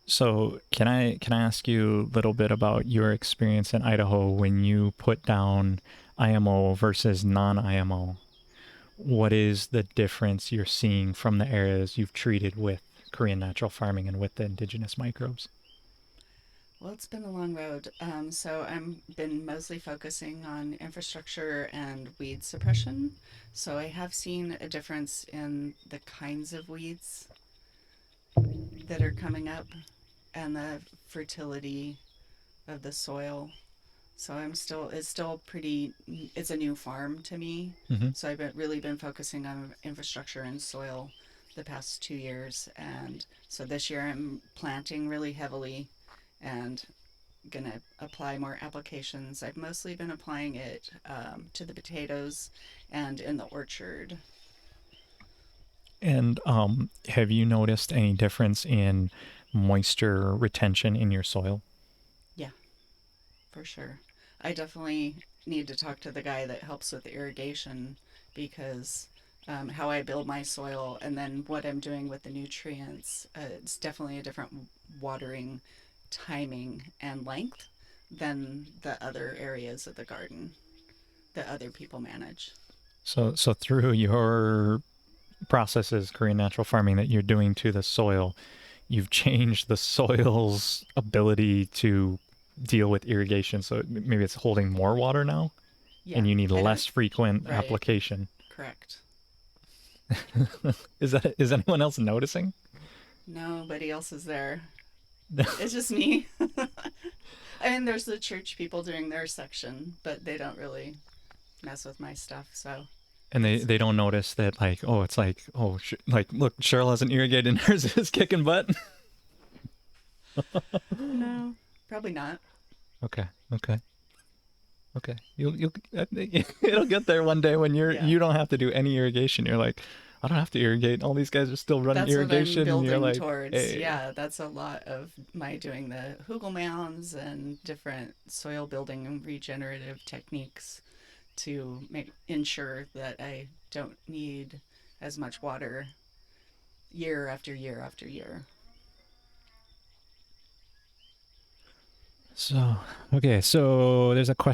So can I ask you a little bit about your experience in Idaho when you put down IMO versus non-IMO? What is the difference you're seeing from the areas you've treated with Korean natural farming and with the indigenous microbes? Well, it's been a long road. So I've been mostly focusing on infrastructure and weed suppression. So I have seen a difference in the kinds of weeds that are coming up and the fertility of the soil. So it's still pretty, it's a new farm to me. Mm-hmm. So really been focusing on infrastructure and soil the past 2 years. And so this year I'm planting really heavily and going to apply more applications. I've mostly been applying it to the potatoes and in the orchard. And have you noticed any difference in moisture retention in your soil? Yeah, for sure. I definitely need to talk to the guy that helps with the irrigation because how I build my soil and then what I'm doing with the nutrients, it's definitely a different watering timing and length than the other areas of the garden that other people manage. So through your processes, Korean natural farming that you're doing to the soil, you've changed the soil's ability to deal with irrigation. So maybe it's holding more water now, Yeah, and you need I don't, less frequent right, application. correct. Is anyone else noticing? Nobody else is there. It's just me. I mean, there's the church people doing their section, but they don't really mess with my stuff. So And they, it's they don't notice that, like, oh, it's like, oh, like, look, Cheryl hasn't irrigated and hers is kicking butt. no, probably not. Okay, okay, okay. You'll it'll get there one day when Yeah, you don't have to do any irrigation. You're like, I don't have to irrigate. All these guys are still running that's what I'm irrigation, and you're building like, towards. hey, Yeah, that's a lot of my doing the hugel mounds and different soil building and regenerative techniques to ensure that I don't need as much water year after year after year. so okay. So there's a question